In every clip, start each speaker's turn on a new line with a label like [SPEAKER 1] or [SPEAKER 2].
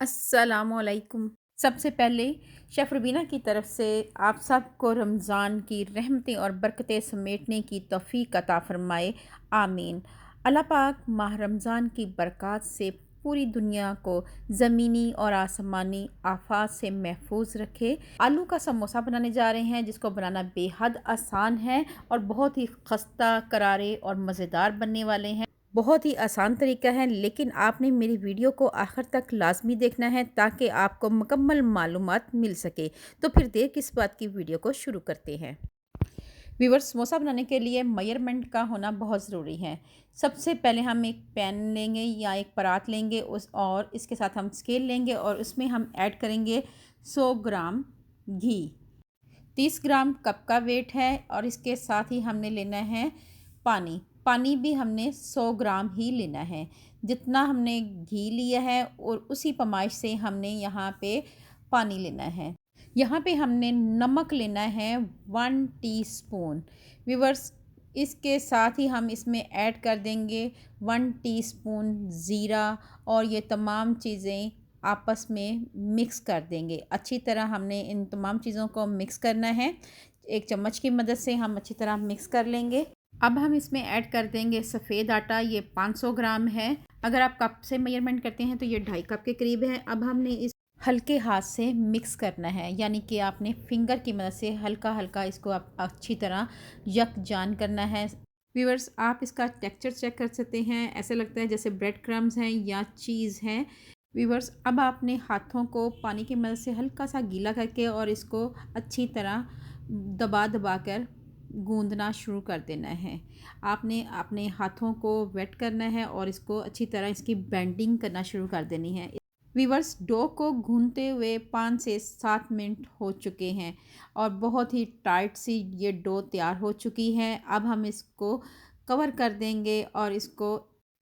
[SPEAKER 1] अस्सलामुअलैकुम। सबसे पहले शेफ़ रुबीना की तरफ से आप सबको रमज़ान की रहमतें और बरकतें समेटने की तौफ़ीक अता फ़रमाए, आमीन। अल्लाह पाक माह रमज़ान की बरक़ात से पूरी दुनिया को ज़मीनी और आसमानी आफ़ात से महफूज रखे। आलू का समोसा बनाने जा रहे हैं जिसको बनाना बेहद आसान है और बहुत ही खस्ता, करारे और मज़ेदार बनने वाले हैं। बहुत ही आसान तरीका है, लेकिन आपने मेरी वीडियो को आखिर तक लाज़मी देखना है ताकि आपको मुकम्मल मालूमात मिल सके। तो फिर देर किस बात की, वीडियो को शुरू करते हैं। व्यूअर्स, समोसा बनाने के लिए मेजरमेंट का होना बहुत ज़रूरी है। सबसे पहले हम एक पैन लेंगे या एक परात लेंगे और इसके साथ हम स्केल लेंगे और उसमें हम ऐड करेंगे 100 ग्राम घी। 30 ग्राम कप का वेट है और इसके साथ ही हमने लेना है पानी। पानी भी हमने 100 ग्राम ही लेना है। जितना हमने घी लिया है और उसी पैमाइश से हमने यहाँ पे पानी लेना है। यहाँ पे हमने नमक लेना है 1 टीस्पून। व्यूअर्स, इसके साथ ही हम इसमें ऐड कर देंगे 1 टीस्पून ज़ीरा और ये तमाम चीज़ें आपस में मिक्स कर देंगे। अच्छी तरह हमने इन तमाम चीज़ों को मिक्स करना है। एक चम्मच की मदद से हम अच्छी तरह मिक्स कर लेंगे। अब हम इसमें ऐड कर देंगे सफ़ेद आटा। ये 500 ग्राम है। अगर आप कप से मेजरमेंट करते हैं तो ये 2.5 कप के करीब है। अब हमने इस हल्के हाथ से मिक्स करना है, यानी कि आपने फिंगर की मदद से हल्का हल्का इसको आप अच्छी तरह यकजान करना है। व्यूअर्स, आप इसका टेक्सचर चेक कर सकते हैं। ऐसे लगता है जैसे ब्रेड क्रम्स हैं या चीज़ है। व्यूअर्स, अब आपने हाथों को पानी की मदद से हल्का सा गीला करके और इसको अच्छी तरह दबा दबा कर गूंदना शुरू कर देना है। आपने अपने हाथों को वेट करना है और इसको अच्छी तरह इसकी बेंडिंग करना शुरू कर देनी है। वीवर्स, डो को गूंदते हुए 5 से 7 मिनट हो चुके हैं और बहुत ही टाइट सी ये डो तैयार हो चुकी है। अब हम इसको कवर कर देंगे और इसको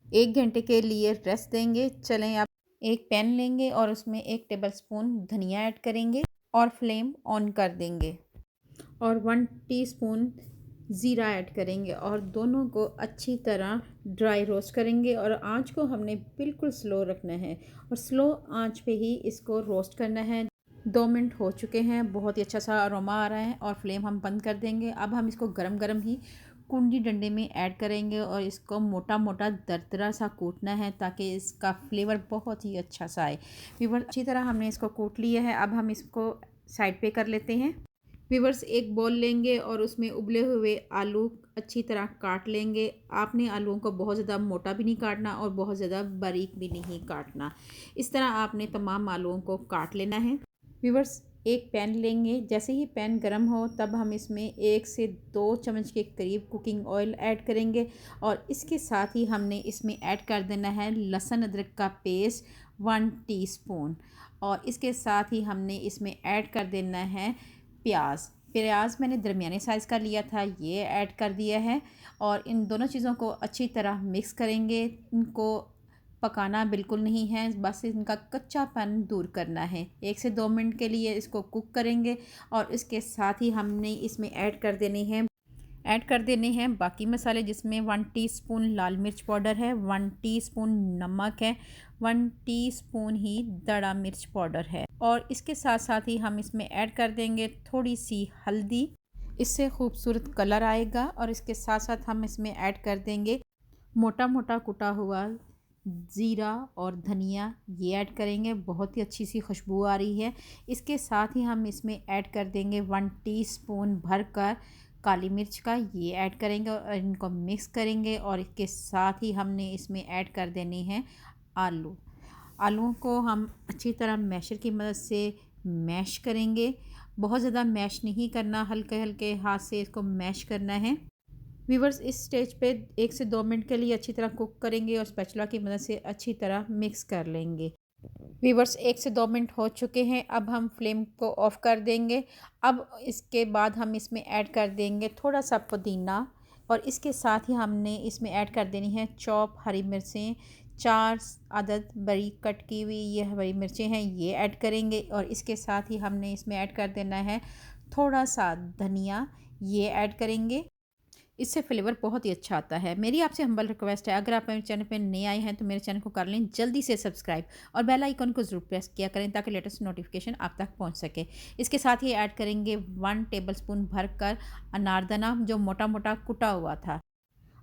[SPEAKER 1] 1 घंटे के लिए रेस्ट देंगे। चलें, अब एक पैन लेंगे और उसमें 1 टेबलस्पून धनिया ऐड करेंगे और फ्लेम ऑन कर देंगे और 1 टीस्पून ज़ीरा ऐड करेंगे और दोनों को अच्छी तरह ड्राई रोस्ट करेंगे और आंच को हमने बिल्कुल स्लो रखना है और स्लो आंच पे ही इसको रोस्ट करना है। 2 मिनट हो चुके हैं, बहुत ही अच्छा सा अरोमा आ रहा है और फ्लेम हम बंद कर देंगे। अब हम इसको गरम गरम ही कुंडी डंडे में ऐड करेंगे और इसको मोटा मोटा दरदरा सा कूटना है ताकि इसका फ्लेवर बहुत ही अच्छा सा आए। व्यूअर्स, अच्छी तरह हमने इसको कूट लिया है। अब हम इसको साइड पे कर लेते हैं। व्यूअर्स, एक बॉल लेंगे और उसमें उबले हुए आलू अच्छी तरह काट लेंगे। आपने आलूओं को बहुत ज़्यादा मोटा भी नहीं काटना और बहुत ज़्यादा बारीक भी नहीं काटना। इस तरह आपने तमाम आलूओं को काट लेना है। व्यूअर्स, एक पैन लेंगे। जैसे ही पैन गर्म हो तब हम इसमें 1 से 2 चम्मच के करीब कुकिंग ऑयल ऐड करेंगे और इसके साथ ही हमने इसमें ऐड कर देना है लहसुन अदरक का पेस्ट 1 टीस्पून और इसके साथ ही हमने इसमें ऐड कर देना है प्याज मैंने दरमियाने साइज़ का लिया था, ये ऐड कर दिया है और इन दोनों चीज़ों को अच्छी तरह मिक्स करेंगे। इनको पकाना बिल्कुल नहीं है, बस इनका कच्चापन दूर करना है। 1 से 2 मिनट के लिए इसको कुक करेंगे और इसके साथ ही हमने इसमें ऐड कर देने हैं बाकी मसाले, जिसमें 1 टीस्पून लाल मिर्च पाउडर है, 1 टीस्पून नमक है, 1 टीस्पून ही दड़ा मिर्च पाउडर है और इसके साथ साथ ही हम इसमें ऐड कर देंगे थोड़ी सी हल्दी। इससे खूबसूरत कलर आएगा और इसके साथ साथ हम इसमें ऐड कर देंगे मोटा मोटा कुटा हुआ ज़ीरा और धनिया, ये ऐड करेंगे। बहुत ही अच्छी सी खुशबू आ रही है। इसके साथ ही हम इसमें ऐड कर देंगे 1 टीस्पून भरकर काली मिर्च का, ये ऐड करेंगे और इनको मिक्स करेंगे और इसके साथ ही हमने इसमें ऐड कर देनी है आलूओं को हम अच्छी तरह मैशर की मदद से मैश करेंगे। बहुत ज़्यादा मैश नहीं करना, हल्के हल्के हाथ से इसको मैश करना है। व्यूअर्स, इस स्टेज पे 1 से 2 मिनट के लिए अच्छी तरह कुक करेंगे और स्पैचुला की मदद से अच्छी तरह मिक्स कर लेंगे। व्यूअर्स, 1 से 2 मिनट हो चुके हैं। अब हम फ्लेम को ऑफ़ कर देंगे। अब इसके बाद हम इसमें ऐड कर देंगे थोड़ा सा पुदीना और इसके साथ ही हमने इसमें ऐड कर देनी है चॉप हरी मिर्चें। 4 अदद बारीक कट की हुई ये हरी मिर्चें हैं, ये ऐड करेंगे और इसके साथ ही हमने इसमें ऐड कर देना है थोड़ा सा धनिया, ये ऐड करेंगे। इससे फ्लेवर बहुत ही अच्छा आता है। मेरी आपसे हम्बल रिक्वेस्ट है, अगर आप मेरे चैनल पे नए आए हैं तो मेरे चैनल को कर लें जल्दी से सब्सक्राइब और बेल आइकन को ज़रूर प्रेस किया करें ताकि लेटेस्ट नोटिफिकेशन आप तक पहुंच सके। इसके साथ ही ऐड करेंगे 1 टेबलस्पून भरकर अनारदाना जो मोटा-मोटा कुटा हुआ था।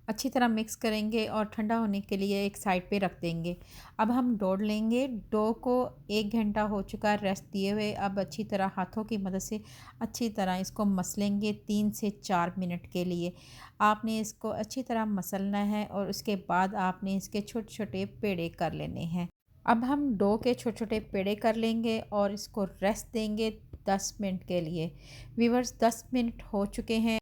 [SPEAKER 1] अच्छी तरह मिक्स करेंगे और ठंडा होने के लिए एक साइड पे रख देंगे। अब हम डो लेंगे, डो को 1 घंटा हो चुका है रेस्ट दिए हुए। अब अच्छी तरह हाथों की मदद से अच्छी तरह इसको मसलेंगे 3 से 4 मिनट के लिए। आपने इसको अच्छी तरह मसलना है और उसके बाद आपने इसके छोटे-छोटे पेड़े कर लेने हैं। अब हम डो के छोटे-छोटे पेड़े कर लेंगे और इसको रेस्ट देंगे 10 मिनट के लिए। व्यूअर्स 10 मिनट हो चुके हैं।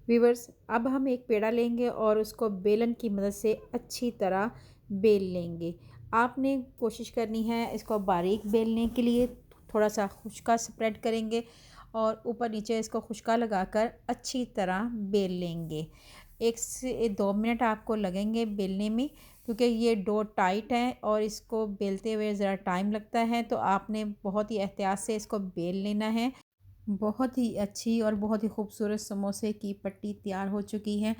[SPEAKER 1] व्यूअर्स अब हम एक पेड़ा लेंगे और उसको बेलन की मदद से अच्छी तरह बेल लेंगे। आपने कोशिश करनी है इसको बारीक बेलने के लिए, थोड़ा सा खुश्का स्प्रेड करेंगे और ऊपर नीचे इसको खुश्का लगाकर अच्छी तरह बेल लेंगे। 1 से 2 मिनट आपको लगेंगे बेलने में, क्योंकि ये डो टाइट है और इसको बेलते हुए ज़रा टाइम लगता है, तो आपने बहुत ही एहतियात से इसको बेल लेना है। बहुत ही अच्छी और बहुत ही खूबसूरत समोसे की पट्टी तैयार हो चुकी है।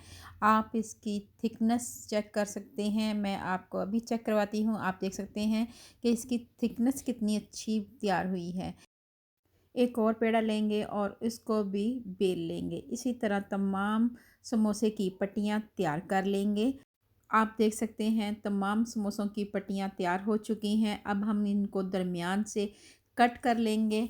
[SPEAKER 1] आप इसकी थिकनेस चेक कर सकते हैं। मैं आपको अभी चेक करवाती हूँ। आप देख सकते हैं कि इसकी थिकनेस कितनी अच्छी तैयार हुई है। एक और पेड़ा लेंगे और इसको भी बेल लेंगे। इसी तरह तमाम समोसे की पट्टियाँ तैयार कर लेंगे। आप देख सकते हैं तमाम समोसों की पट्टियाँ तैयार हो चुकी हैं। अब हम इनको दरमियान से कट कर लेंगे।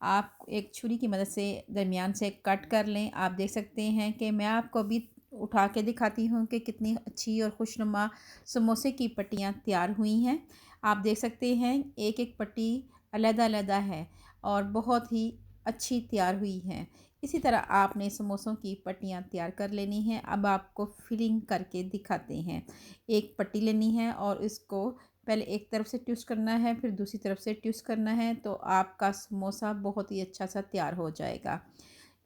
[SPEAKER 1] आप एक छुरी की मदद से दरमियान से कट कर लें। आप देख सकते हैं कि मैं आपको अभी उठा के दिखाती हूँ कि कितनी अच्छी और खुशनुमा समोसे की पट्टियाँ तैयार हुई हैं। आप देख सकते हैं एक एक पट्टी अलग-अलग है और बहुत ही अच्छी तैयार हुई हैं। इसी तरह आपने समोसों की पट्टियाँ तैयार कर लेनी हैं। अब आपको फिलिंग करके दिखाते हैं। एक पट्टी लेनी है और इसको पहले एक तरफ से ट्विस्ट करना है, फिर दूसरी तरफ से ट्विस्ट करना है, तो आपका समोसा बहुत ही अच्छा सा तैयार हो जाएगा।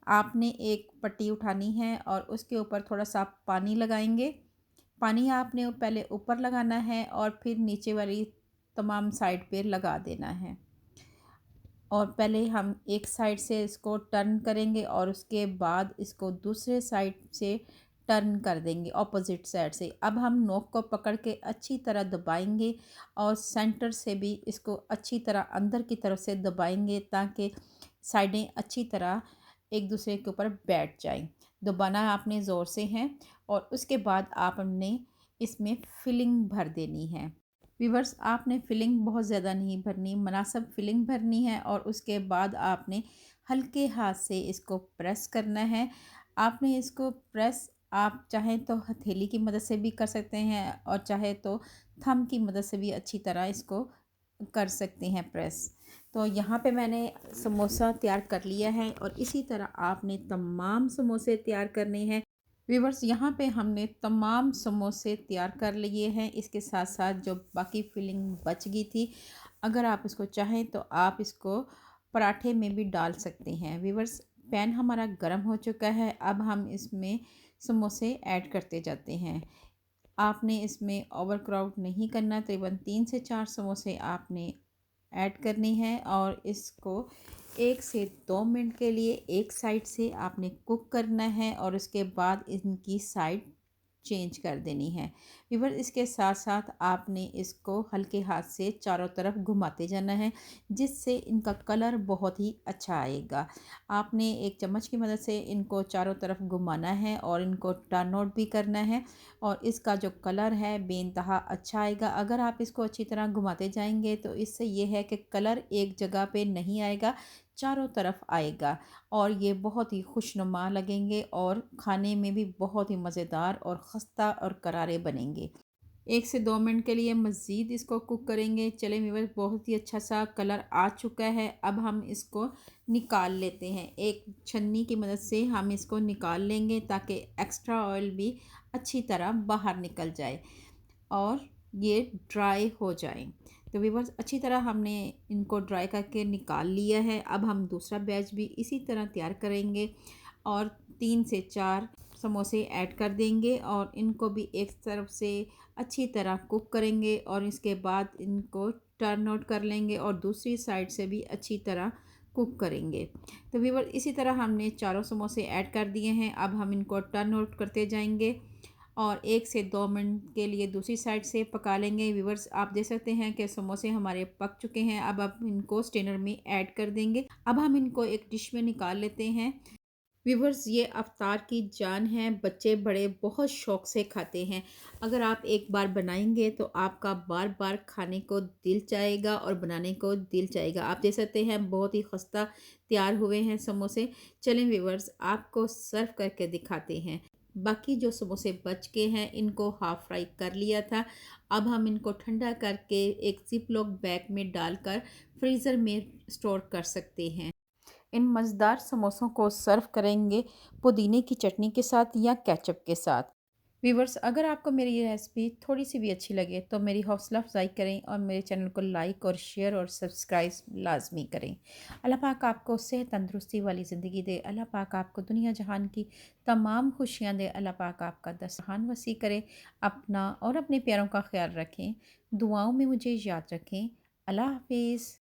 [SPEAKER 1] आपने एक पट्टी उठानी है और उसके ऊपर थोड़ा-सा पानी लगाएँगे। पानी आपने पहले ऊपर लगाना है और फिर नीचे वाली तमाम साइड पे लगा देना है। और पहले हम एक साइड से इसको टर्न करेंगे और उसके बाद इसको दूसरे साइड से टर्न कर देंगे ऑपोजिट साइड से। अब हम नोक को पकड़ के अच्छी तरह दबाएंगे और सेंटर से भी इसको अच्छी तरह अंदर की तरफ से दबाएंगे ताकि साइडें अच्छी तरह एक दूसरे के ऊपर बैठ जाएं। दबाना आपने ज़ोर से है और उसके बाद आपने इसमें फिलिंग भर देनी है। व्यूअर्स आपने फिलिंग बहुत ज़्यादा नहीं भरनी, मुनासिब फिलिंग भरनी है और उसके बाद आपने हल्के हाथ से इसको प्रेस करना है। आपने इसको प्रेस आप चाहें तो हथेली की मदद से भी कर सकते हैं और चाहे तो थंब की मदद से भी अच्छी तरह इसको कर सकते हैं प्रेस। तो यहाँ पे मैंने समोसा तैयार कर लिया है और इसी तरह आपने तमाम समोसे तैयार करने हैं। व्यूवर्स यहाँ पे हमने तमाम समोसे तैयार कर लिए हैं। इसके साथ साथ जो बाकी फिलिंग बच गई थी, अगर आप इसको चाहें तो आप इसको पराठे में भी डाल सकते हैं। व्यूवर्स पैन हमारा गर्म हो चुका है। अब हम इसमें समोसे ऐड करते जाते हैं। आपने इसमें ओवरक्राउड नहीं करना। तकरीबन 3 से 4 समोसे आपने ऐड करनी है और इसको 1 से 2 मिनट के लिए एक साइड से आपने कुक करना है और उसके बाद इनकी साइड चेंज कर देनी है। व्यूअर इसके साथ साथ आपने इसको हल्के हाथ से चारों तरफ घुमाते जाना है, जिससे इनका कलर बहुत ही अच्छा आएगा। आपने एक चम्मच की मदद से इनको चारों तरफ घुमाना है और इनको टर्न आउट भी करना है और इसका जो कलर है बेइंतहा अच्छा आएगा। अगर आप इसको अच्छी तरह घुमाते जाएंगे तो इससे ये है कि कलर एक जगह पे नहीं आएगा, चारों तरफ आएगा और ये बहुत ही खुशनुमा लगेंगे और खाने में भी बहुत ही मज़ेदार और खस्ता और करारे बनेंगे। 1 से 2 मिनट के लिए मज़ीद इसको कुक करेंगे। चलें व्यूअर्स बहुत ही अच्छा सा कलर आ चुका है। अब हम इसको निकाल लेते हैं। एक छन्नी की मदद से हम इसको निकाल लेंगे ताकि एक्स्ट्रा ऑयल भी अच्छी तरह बाहर निकल जाए और ये ड्राई हो जाए। तो व्यूअर्स अच्छी तरह हमने इनको ड्राई करके निकाल लिया है। अब हम दूसरा बैच भी इसी तरह तैयार करेंगे और 3 से 4 समोसे ऐड कर देंगे और इनको भी एक तरफ से अच्छी तरह कुक करेंगे और इसके बाद इनको टर्न आउट कर लेंगे और दूसरी साइड से भी अच्छी तरह कुक करेंगे। तो व्यूअर इसी तरह हमने चारों समोसे ऐड कर दिए हैं। अब हम इनको टर्न आउट करते जाएंगे और 1 से 2 मिनट के लिए दूसरी साइड से पका लेंगे। व्यूअर्स आप देख सकते हैं कि समोसे हमारे पक चुके हैं। अब आप इनको स्टेनर में ऐड कर देंगे। अब हम इनको एक डिश में निकाल लेते हैं। व्यूवर्स ये अफ्तार की जान है, बच्चे बड़े बहुत शौक़ से खाते हैं। अगर आप एक बार बनाएंगे तो आपका बार बार खाने को दिल चाहेगा और बनाने को दिल चाहेगा। आप देख सकते हैं बहुत ही खस्ता तैयार हुए हैं समोसे। चलें व्यूवर्स आपको सर्व करके दिखाते हैं। बाकी जो समोसे बच के हैं इनको हाफ फ्राई कर लिया था। अब हम इनको ठंडा करके एक जिप-लॉक बैग में डालकर फ्रीज़र में स्टोर कर सकते हैं। इन मज़ेदार समोसों को सर्व करेंगे पुदीने की चटनी के साथ या केचप के साथ। व्यूवर्स अगर आपको मेरी ये रेसिपी थोड़ी सी भी अच्छी लगे तो मेरी हौसला अफजाई करें और मेरे चैनल को लाइक और शेयर और सब्सक्राइब लाजमी करें। अल्लाह पाक आपको सेहत तंदुरुस्ती वाली ज़िंदगी दे। अल्लाह पाक आपको दुनिया जहान की तमाम खुशियाँ दे। अल्लाह पाक आपका दस्तरखान वसी करे। अपना और अपने प्यारों का ख्याल रखें। दुआओं में मुझे याद रखें। अल्लाह हाफिज़।